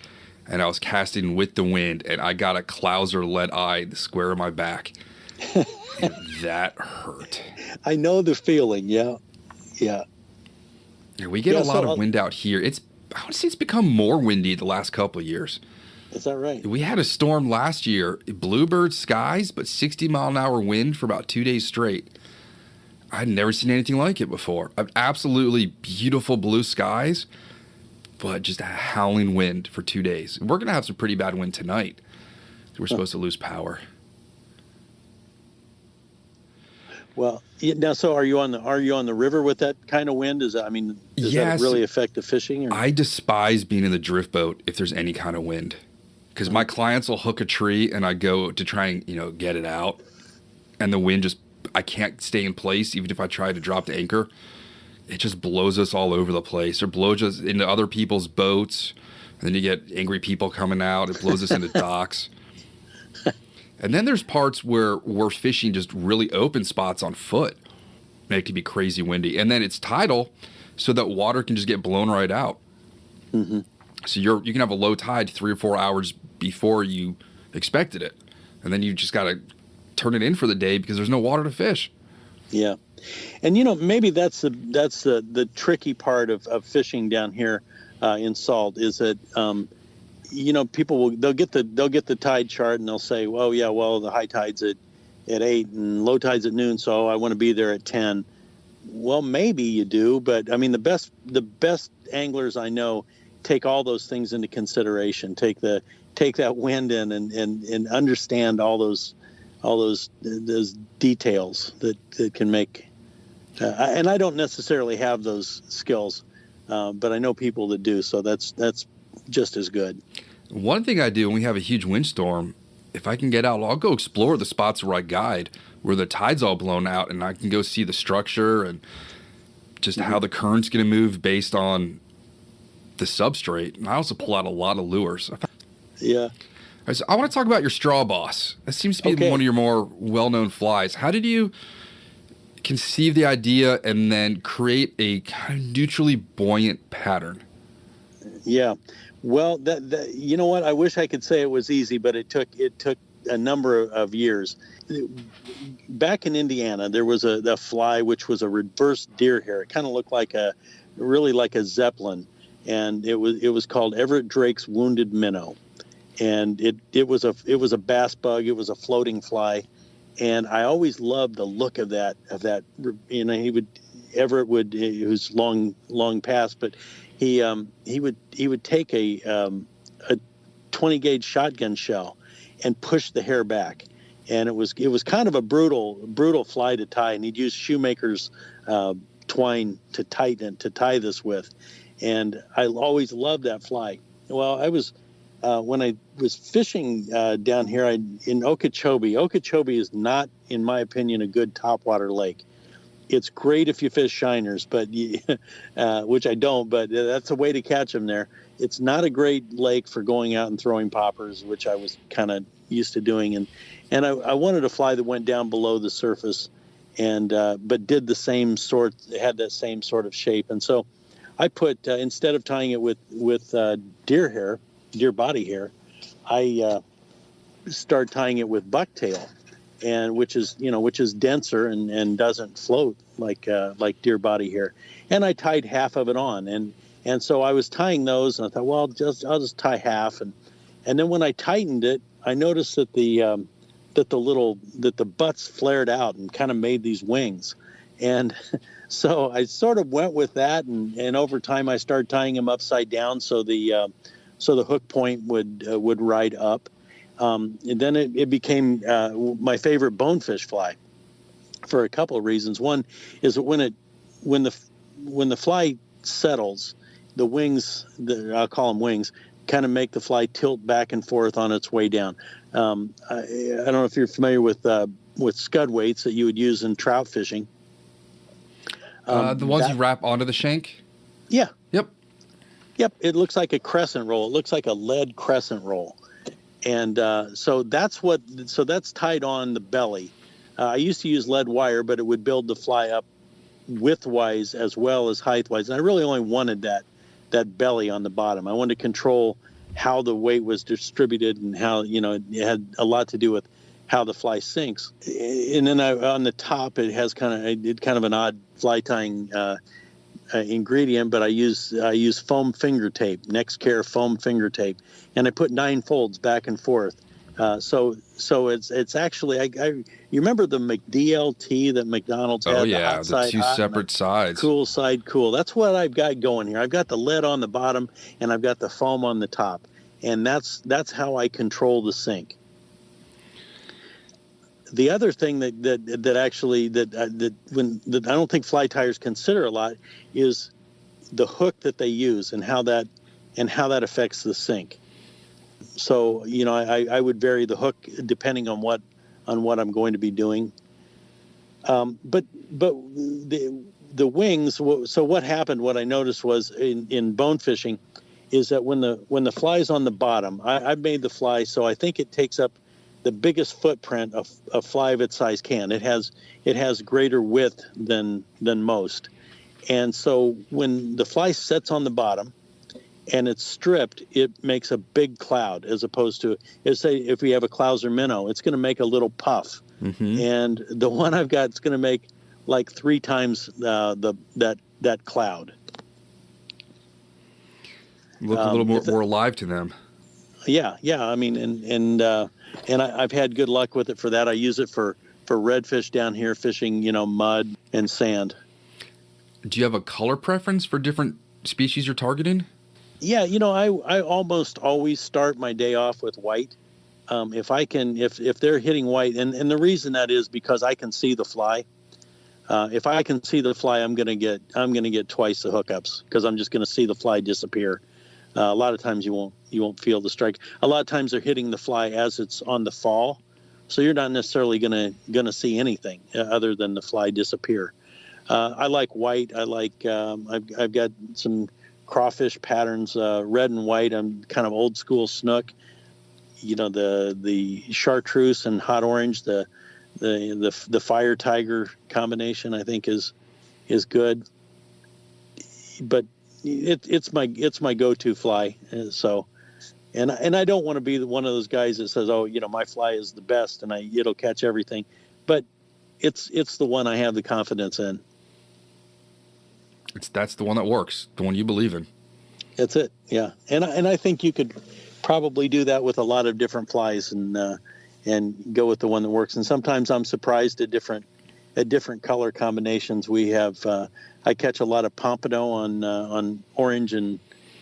and I was casting with the wind, and I got a clouser lead eye the square of my back. And that hurt. I know the feeling. Yeah. Yeah, we get a lot of wind out here. I would say it's become more windy the last couple of years. Is that right? We had a storm last year, bluebird skies, but 60-mile-an-hour wind for about 2 days straight. I'd never seen anything like it before. Absolutely beautiful blue skies, but just a howling wind for 2 days. We're going to have some pretty bad wind tonight. We're supposed to lose power. Well, now, so are you on the river with that kind of wind? Does that Yes. really affect the fishing? Or? I despise being in the drift boat if there's any kind of wind, because my clients will hook a tree and I go to try and get it out, and the wind I can't stay in place even if I try to drop the anchor. It just blows us all over the place, or blows us into other people's boats, and then you get angry people coming out. It blows us into docks. And then there's parts where we're fishing just really open spots on foot, and it can be crazy windy. And then it's tidal, so that water can just get blown right out. Mm-hmm. So you can have a low tide 3 or 4 hours before you expected it, and then you just got to turn it in for the day because there's no water to fish. Yeah, and maybe that's the tricky part of fishing down here in salt is that people they'll get the tide chart and they'll say, well, the high tide's at 8 and low tide's at noon, so I want to be there at 10. Well, maybe you do, but the best anglers I know take all those things into consideration. Take that wind in and understand all those details that can make. And I don't necessarily have those skills, but I know people that do. So that's just as good. One thing I do when we have a huge windstorm, if I can get out, I'll go explore the spots where I guide, where the tide's all blown out, and I can go see the structure and just how the current's going to move based on the substrate. And I also pull out a lot of lures. Yeah. So I want to talk about your straw boss. That seems to be one of your more well-known flies. How did you conceive the idea and then create a kind of neutrally buoyant pattern? Yeah. Well, that you know what? I wish I could say it was easy, but it took a number of years. Back in Indiana, there was a fly which was a reverse deer hair. It kind of looked like a zeppelin, and it was called Everett Drake's wounded minnow, and it was a bass bug. It was a floating fly, and I always loved the look of that. Everett would, who's long past, but he would take a 20 gauge shotgun shell and push the hair back, and it was kind of a brutal fly to tie, and he'd use shoemaker's twine to tie this with, and I always loved that fly. Well, I was when I was fishing down here in Okeechobee. Okeechobee is not, in my opinion, a good topwater lake. It's great if you fish shiners, but which I don't, but that's a way to catch them there. It's not a great lake for going out and throwing poppers, which I was kind of used to doing. And I wanted a fly that went down below the surface and but did the same sort, had that same sort of shape. And so I put, instead of tying it with deer body hair, I start tying it with bucktail, and which is denser and doesn't float like deer body hair. And I tied half of it on, and so I was tying those, and I thought, well, I'll just tie half, and then when I tightened it, I noticed that the butts flared out and kind of made these wings, and so I sort of went with that, and over time I started tying them upside down so the hook point would ride up. And then it became my favorite bonefish fly for a couple of reasons. One is that when the fly settles, the wings, I'll call them wings, kind of make the fly tilt back and forth on its way down. I don't know if you're familiar with scud weights that you would use in trout fishing. The ones you wrap onto the shank? Yeah. Yep. It looks like a crescent roll. It looks like a lead crescent roll. And so that's tied on the belly. I used to use lead wire, but it would build the fly up widthwise as well as height-wise. And I really only wanted that belly on the bottom. I wanted to control how the weight was distributed and how, it had a lot to do with how the fly sinks. And then on the top, it has kind of an odd fly tying ingredient, but I use foam finger tape, Nextcare foam finger tape, and I put 9 folds back and forth. So it's actually you remember the McDLT that McDonald's had? Oh yeah, the two separate sides. Cool side, cool. That's what I've got going here. I've got the lead on the bottom and I've got the foam on the top, and that's how I control the sink. The other thing that actually that I don't think fly tyers consider a lot is the hook that they use and how that affects the sink. So I would vary the hook depending on what I'm going to be doing. But the wings. So what happened? What I noticed was in bone fishing is that when the fly is on the bottom, I've made the fly so I think it takes up the biggest footprint a fly of its size can. It has greater width than most, and so when the fly sits on the bottom and it's stripped, it makes a big cloud as opposed to, say, if we have a Clouser minnow, it's going to make a little puff. Mm-hmm. And the one I've got is going to make like 3 times that cloud. Look a little more alive to them. Yeah. I mean, and I've had good luck with it for that. I use it for redfish down here fishing, mud and sand. Do you have a color preference for different species you're targeting? Yeah, I almost always start my day off with white. If they're hitting white, and the reason that is because I can see the fly. If I can see the fly, I'm gonna get twice the hookups because I'm just gonna see the fly disappear. A lot of times you won't feel the strike. A lot of times they're hitting the fly as it's on the fall, so you're not necessarily gonna see anything other than the fly disappear. I like white. I like I've got some crawfish patterns, red and white. I'm kind of old school snook. The chartreuse and hot orange, the fire tiger combination I think is good. But it's my go-to fly. So, and I don't want to be one of those guys that says, oh, my fly is the best and it'll catch everything, but it's the one I have the confidence in. That's the one that works, the one you believe in. That's it. Yeah. And I think you could probably do that with a lot of different flies and go with the one that works. And sometimes I'm surprised at different color combinations. We have, I catch a lot of pompano on orange and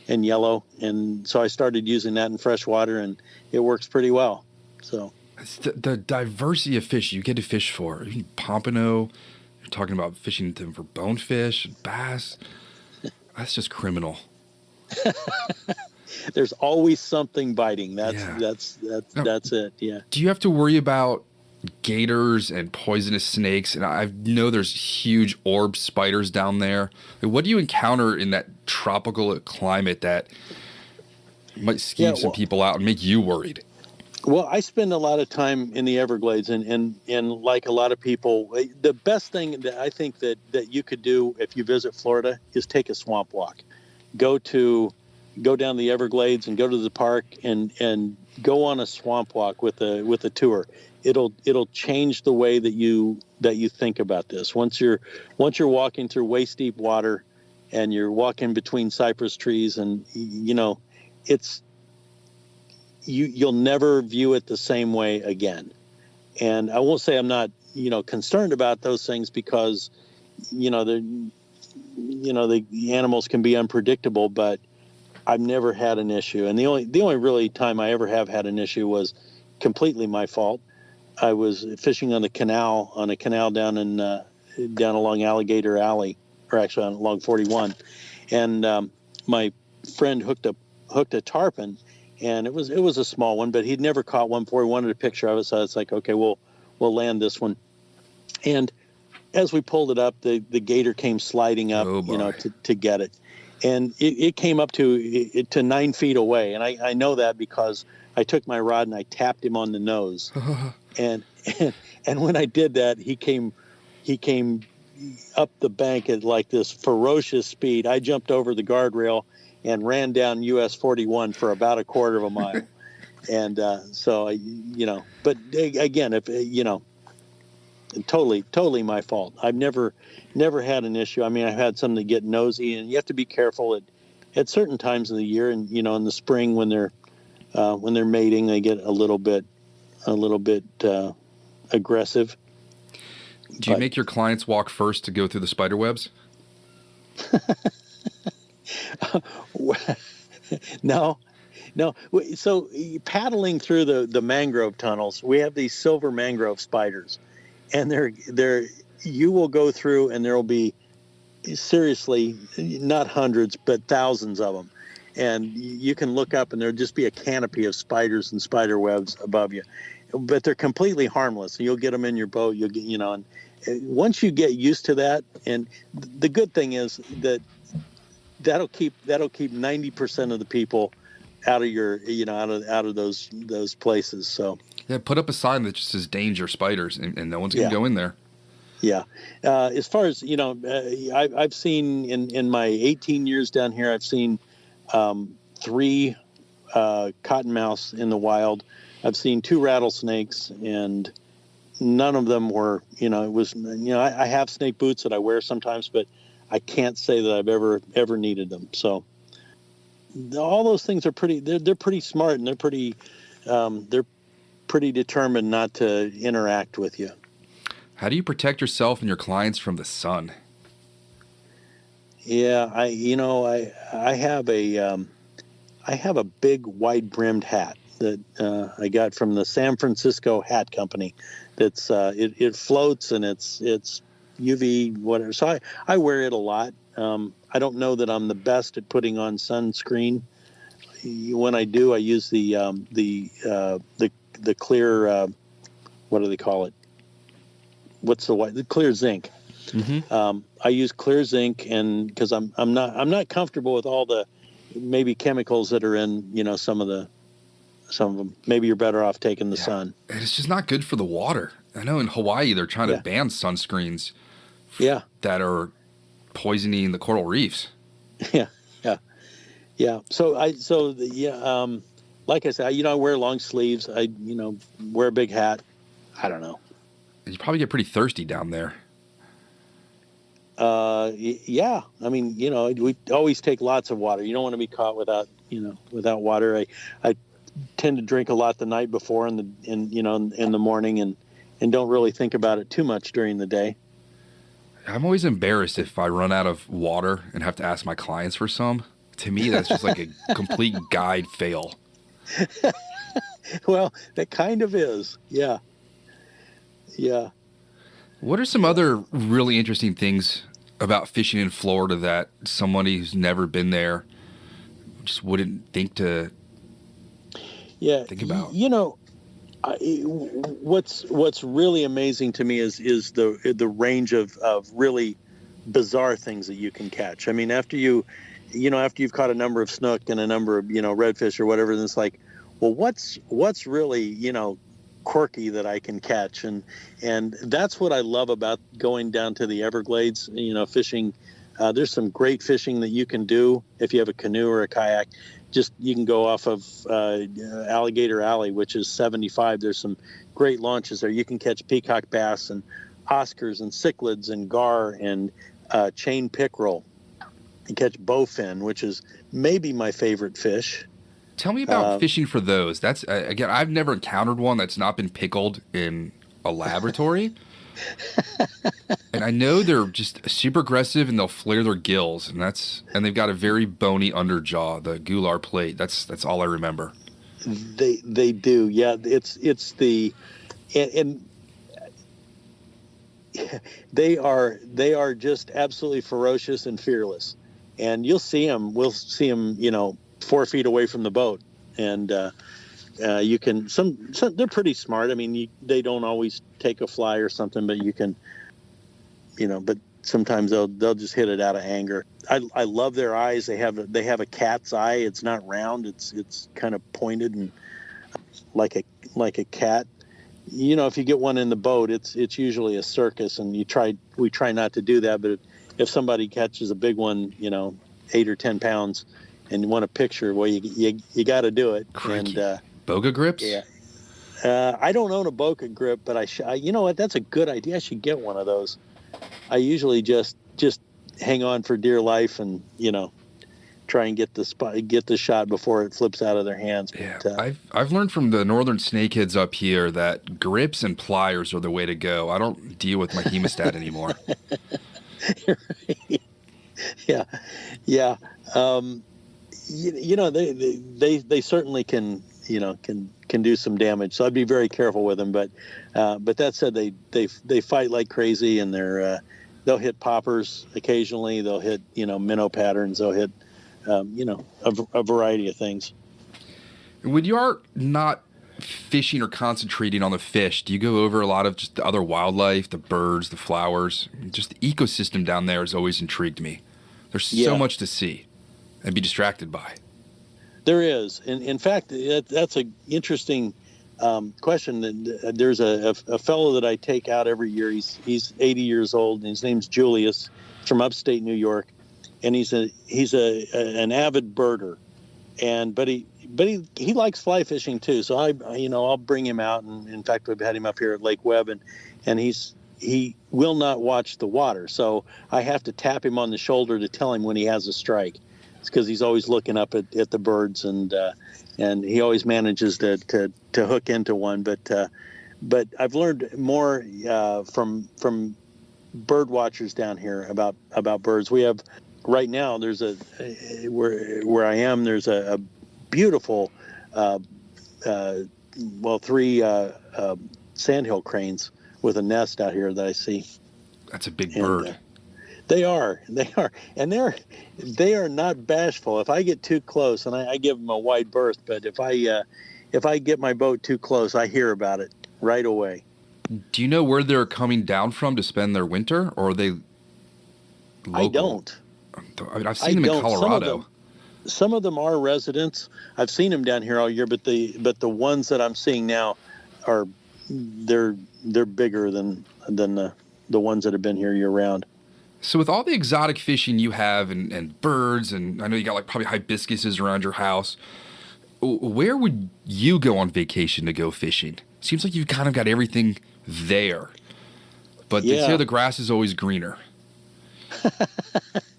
yellow. And so I started using that in freshwater and it works pretty well. So it's the diversity of fish you get to fish for. Pompano, you're talking about fishing them for bonefish, bass. That's just criminal. There's always something biting. That's it. Yeah. Do you have to worry about gators and poisonous snakes? And I know there's huge orb spiders down there. What do you encounter in that tropical climate that might skeeve some people out and make you worried? Well, I spend a lot of time in the Everglades, and like a lot of people, the best thing that I think that you could do if you visit Florida is take a swamp walk. Go down the Everglades and go to the park and go on a swamp walk with a tour. It'll change the way that you think about this. Once you're walking through waist deep water and you're walking between cypress trees, and it's you'll never view it the same way again. And I won't say I'm not concerned about those things because the animals can be unpredictable, but I've never had an issue. And the only really time I ever have had an issue was completely my fault. I was fishing on a canal down along Alligator Alley, or actually along 41, and my friend hooked a tarpon, and it was a small one, but he'd never caught one before. He wanted a picture of it, so it's like, okay, we'll land this one. And as we pulled it up, the gator came sliding up, to get it. And it came up to 9 feet away. And I know that because I took my rod and I tapped him on the nose. and when I did that, he came up the bank at like this ferocious speed. I jumped over the guardrail and ran down US 41 for about a quarter of a mile. And but again, if totally my fault. I've never had an issue. I mean, I've had some that get nosy, and you have to be careful at certain times of the year. And in the spring when they're mating, they get a little bit aggressive. Do you make your clients walk first to go through the spider webs? No, No, so paddling through the mangrove tunnels, we have these silver mangrove spiders, and they're you will go through, and there will be seriously not hundreds but thousands of them, and you can look up, and there'll just be a canopy of spiders and spider webs above you, but they're completely harmless. You'll get them in your boat. You'll get and once you get used to that, and the good thing is that that'll keep 90% of the people out of your out of those places. So Yeah, put up a sign that just says danger spiders, and no one's going to go in there. Yeah. As far as, I've seen in my 18 years down here, I've seen 3 cottonmouths in the wild. I've seen 2 rattlesnakes, and none of them were, it was, I have snake boots that I wear sometimes, but I can't say that I've ever needed them. So all those things are they're pretty smart, and they're pretty determined not to interact with you. How do you protect yourself and your clients from the sun? Yeah, I have a big wide brimmed hat that I got from the San Francisco Hat Company. That's it floats, and it's UV whatever. So I wear it a lot. I don't know that I'm the best at putting on sunscreen. When I do, I use the clear what do they call it? What's the white? The clear zinc. Mm-hmm. I use clear zinc, and because I'm not comfortable with all the maybe chemicals that are in some of them. Maybe you're better off taking the sun. And it's just not good for the water. I know in Hawaii they're trying to ban sunscreens. That are poisoning the coral reefs. Yeah. So like I said, I wear long sleeves. I wear a big hat. I don't know. And you probably get pretty thirsty down there. Yeah. I mean, we always take lots of water. You don't want to be caught without water. I tend to drink a lot the night before in the morning, and don't really think about it too much during the day. I'm always embarrassed if I run out of water and have to ask my clients for some. To me, that's just like a complete guide fail. Well, that kind of is. Yeah. What are some other really interesting things about fishing in Florida that somebody who's never been there just wouldn't think to think about? What's really amazing to me is the range of really bizarre things that you can catch. I mean, after you've caught a number of snook and a number of redfish or whatever, and it's like, well, what's really quirky that I can catch, and that's what I love about going down to the Everglades. Fishing. There's some great fishing that you can do if you have a canoe or a kayak. You can go off of Alligator Alley, which is 75. There's some great launches there. You can catch peacock bass and Oscars and cichlids and gar and chain pickerel. You catch bowfin, which is maybe my favorite fish. Tell me about fishing for those. That's again, I've never encountered one that's not been pickled in a laboratory. And I know they're just super aggressive, and they'll flare their gills, and they've got a very bony underjaw, the gular plate. That's all I remember. They do, yeah. It's the and they are just absolutely ferocious and fearless, and you'll see them. We'll see them, 4 feet away from the boat, and you can some they're pretty smart. I mean, they don't always take a fly or something, but you can. But sometimes they'll just hit it out of anger. I love their eyes. They have a cat's eye. It's not round. It's kind of pointed and like a cat. If you get one in the boat, it's usually a circus, and we try not to do that. But if somebody catches a big one, 8 or 10 pounds, and you want a picture, well, you got to do it. Crikey. And boga grips. Yeah. I don't own a boga grip, but you know what? That's a good idea. I should get one of those. I usually just hang on for dear life, and try and get the shot before it flips out of their hands. Yeah, But, I've learned from the northern snakeheads up here that grips and pliers are the way to go. I don't deal with my hemostat anymore. Right. Yeah. They certainly can, can do some damage. So I'd be very careful with them. But that said, they fight like crazy, and they'll hit poppers occasionally. They'll hit, minnow patterns. They'll hit, a variety of things. When you are not fishing or concentrating on the fish, do you go over a lot of just the other wildlife, the birds, the flowers? Just the ecosystem down there has always intrigued me. There's so much to see and be distracted by. There is. In fact, that's an interesting question. There's a fellow that I take out every year. He's 80 years old, and his name's Julius, from upstate New York, and he's an avid birder, but he likes fly fishing too. So I'll bring him out, and in fact we've had him up here at Lake Webb, and he will not watch the water. So I have to tap him on the shoulder to tell him when he has a strike. It's because he's always looking up at the birds, and he always manages to hook into one. But I've learned more from bird watchers down here about birds. We have right now. There's where I am. There's a beautiful, three sandhill cranes with a nest out here that I see. That's a big bird. They are, and they are not bashful. If I get too close, and I give them a wide berth, but if I get my boat too close, I hear about it right away. Do you know where they're coming down from to spend their winter, or are they local? I don't. I've seen them in Colorado. Some of them are residents. I've seen them down here all year, but the ones that I'm seeing now they're bigger than the ones that have been here year round. So with all the exotic fishing you have and birds, and I know you got like probably hibiscuses around your house, where would you go on vacation to go fishing? Seems like you've kind of got everything there, but they say the grass is always greener. So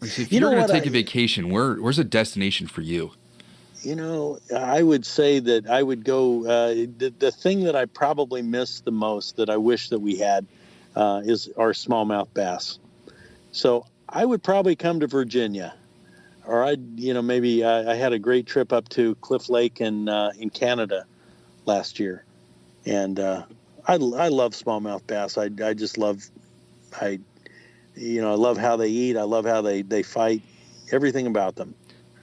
if you're going to take a vacation, where's a destination for you? I would say that I would go, the thing that I probably miss the most that I wish that we had is our smallmouth bass. So I would probably come to Virginia, or I had a great trip up to Cliff Lake in Canada last year. And I love smallmouth bass. I just love, I love how they eat. I love how they fight, everything about them.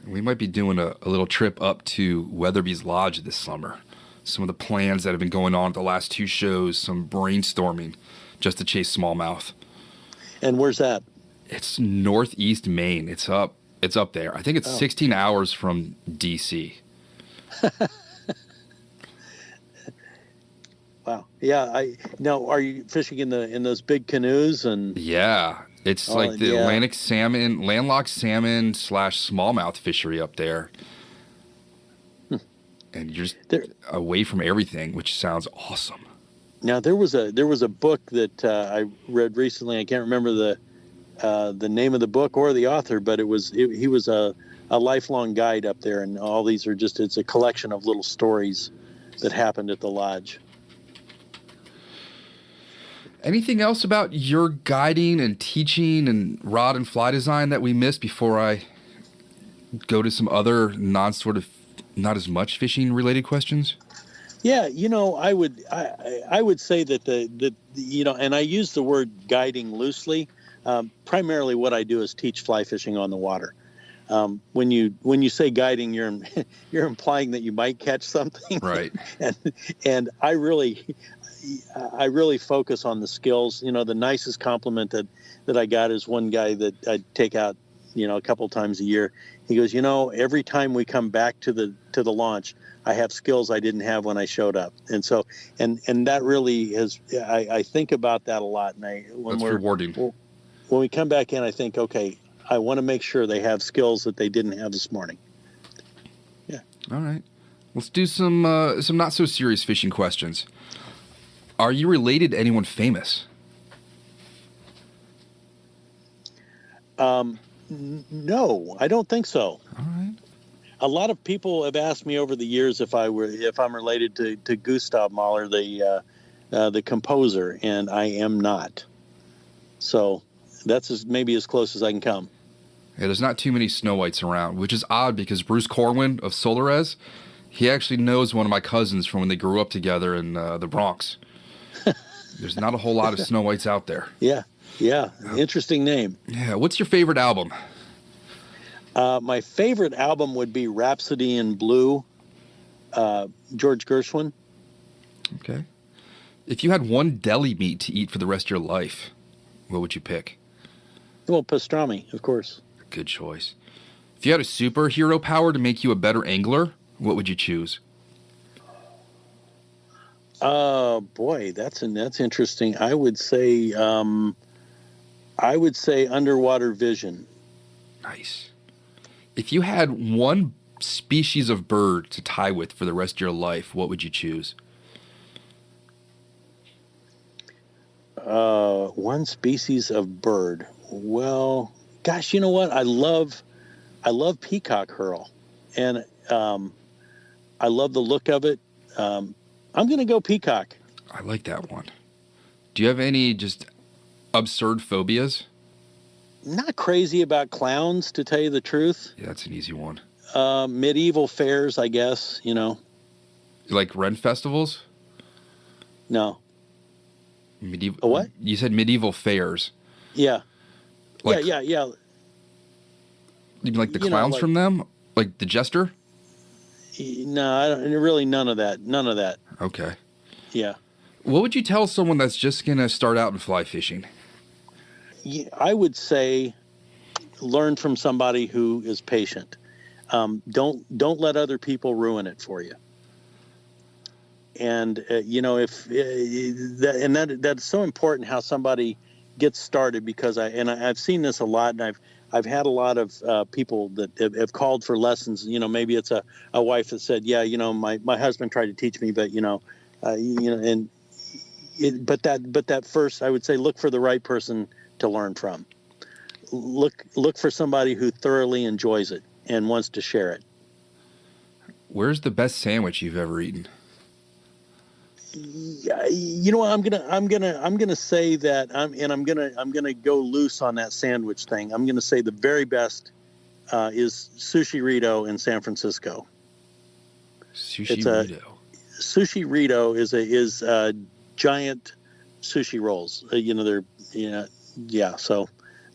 We might be doing a little trip up to Weatherby's Lodge this summer. Some of the plans that have been going on at the last two shows, some brainstorming just to chase smallmouth. And where's that? It's northeast Maine. It's up there. I think it's 16 hours from DC. Wow. Yeah. Now, are you fishing in those big canoes? And yeah, it's like the Atlantic salmon, landlocked salmon / smallmouth fishery up there. And you're just away from everything, which sounds awesome. Now there was a book that I read recently. I can't remember the name of the book or the author, but he was a lifelong guide up there, and all these are it's a collection of little stories that happened at the lodge. Anything else about your guiding and teaching and rod and fly design that we missed before I go to some other not as much fishing related questions? Yeah, I would say that and I use the word guiding loosely. Primarily what I do is teach fly fishing on the water. When you say guiding, you're implying that you might catch something. Right. and I really focus on the skills. The nicest compliment that I got is one guy that I take out, a couple times a year. He goes, every time we come back to the launch, I have skills I didn't have when I showed up. And so, and that really is, I think about that a lot. And that's rewarding. When we come back in, I think, okay, I want to make sure they have skills that they didn't have this morning. Yeah. All right. Let's do some not so serious fishing questions. Are you related to anyone famous? No, I don't think so. All right. A lot of people have asked me over the years if I'm related to Gustav Mahler, the composer, and I am not. So that's maybe as close as I can come. Yeah, there's not too many snow whites around, which is odd because Bruce Corwin of Solarez, he actually knows one of my cousins from when they grew up together in the Bronx. There's not a whole lot of snow whites out there. Yeah. Interesting name. Yeah. What's your favorite album? My favorite album would be Rhapsody in Blue, George Gershwin. Okay. If you had one deli meat to eat for the rest of your life, what would you pick? Well, pastrami, of course. Good choice. If you had a superhero power to make you a better angler, what would you choose? Boy, that's interesting. I would say underwater vision. Nice. If you had one species of bird to tie with for the rest of your life, what would you choose? One species of bird. Well, gosh, you know what? I love peacock herl, and I love the look of it. I'm going to go peacock. I like that one. Do you have any just absurd phobias? Not crazy about clowns, to tell you the truth. Yeah, that's an easy one. Medieval fairs, I guess, You like Ren festivals? No. Medieval. What? You said medieval fairs. Yeah. Like, Yeah. You mean like the clowns from them? Like the jester? No, I don't, really none of that. None of that. Okay. Yeah. What would you tell someone that's just going to start out in fly fishing? Yeah, I would say learn from somebody who is patient. Don't let other people ruin it for you. And that's so important how somebody gets started, because I've seen this a lot, and I've had a lot of people that have called for lessons. Maybe it's a wife that said, yeah, my husband tried to teach me, but but that first, I would say, look for the right person to learn from. Look for somebody who thoroughly enjoys it and wants to share it. Where's the best sandwich you've ever eaten? You know what? I'm gonna say that I'm gonna go loose on that sandwich thing. I'm gonna say the very best is Sushi Rito in San Francisco. Sushi Rito is giant sushi rolls. So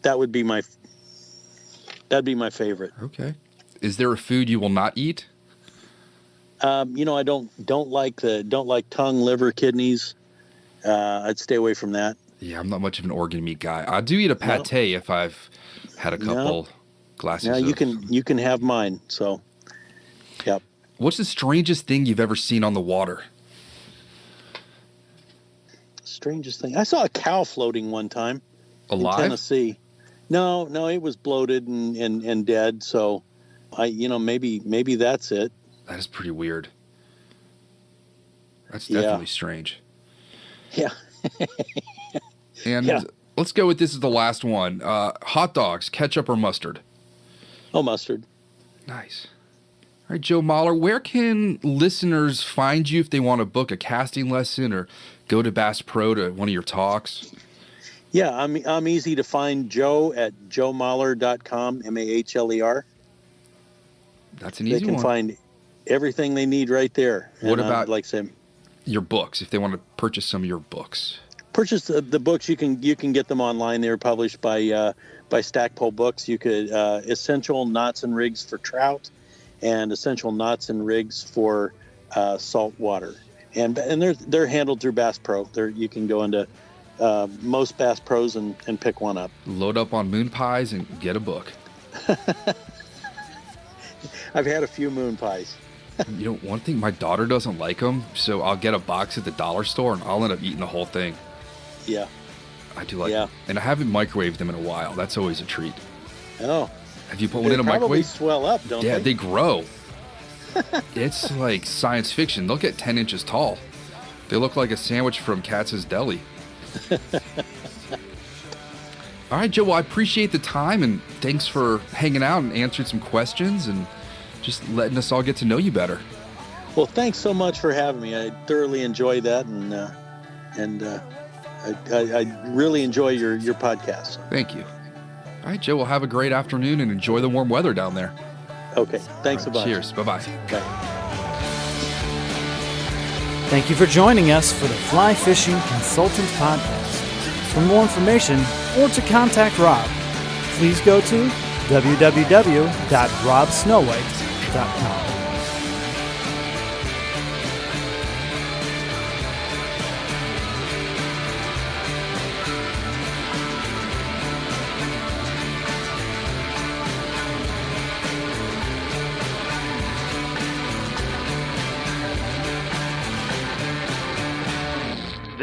that'd be my favorite. Okay. Is there a food you will not eat? I don't like tongue, liver, kidneys. I'd stay away from that. Yeah, I'm not much of an organ meat guy. I do eat a pate if I've had a couple glasses. No, you can have mine. So, yep. What's the strangest thing you've ever seen on the water? Strangest thing. I saw a cow floating one time. Alive? In Tennessee. No, it was bloated and dead. So, maybe that's it. That is pretty weird. That's definitely strange. Yeah. And let's go with this as the last one. Hot dogs, ketchup or mustard? Oh, mustard. Nice. All right, Joe Mahler, where can listeners find you if they want to book a casting lesson or go to Bass Pro to one of your talks? Yeah, I'm easy to find. Joe at joemahler.com, Mahler. That's an easy one. They can find everything they need right there. What about your books? If they want to purchase some of your books, purchase the books. You can get them online. They were published by Stackpole Books. You could Essential Knots and Rigs for Trout, and Essential Knots and Rigs for Saltwater, and they're handled through Bass Pro. You can go into most Bass Pros and pick one up. Load up on moon pies and get a book. I've had a few moon pies. One thing, my daughter doesn't like them, so I'll get a box at the dollar store and I'll end up eating the whole thing. Yeah. I do like them. And I haven't microwaved them in a while. That's always a treat. Oh. Have you put one in a microwave? They probably swell up, don't they? Yeah, they grow. It's like science fiction. They'll get 10 inches tall. They look like a sandwich from Katz's Deli. All right, Joe, well, I appreciate the time, and thanks for hanging out and answering some questions and just letting us all get to know you better. Well, thanks so much for having me. I thoroughly enjoyed that, and I really enjoy your podcast. Thank you. All right, Joe, well, have a great afternoon and enjoy the warm weather down there. Okay. Thanks a bunch. Cheers. Bye-bye. Okay. Thank you for joining us for the Fly Fishing Consultant Podcast. For more information or to contact Rob, please go to www.robsnowhite.com.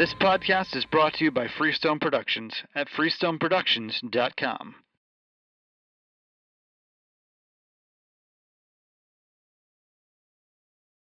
This podcast is brought to you by Freestone Productions at freestoneproductions.com.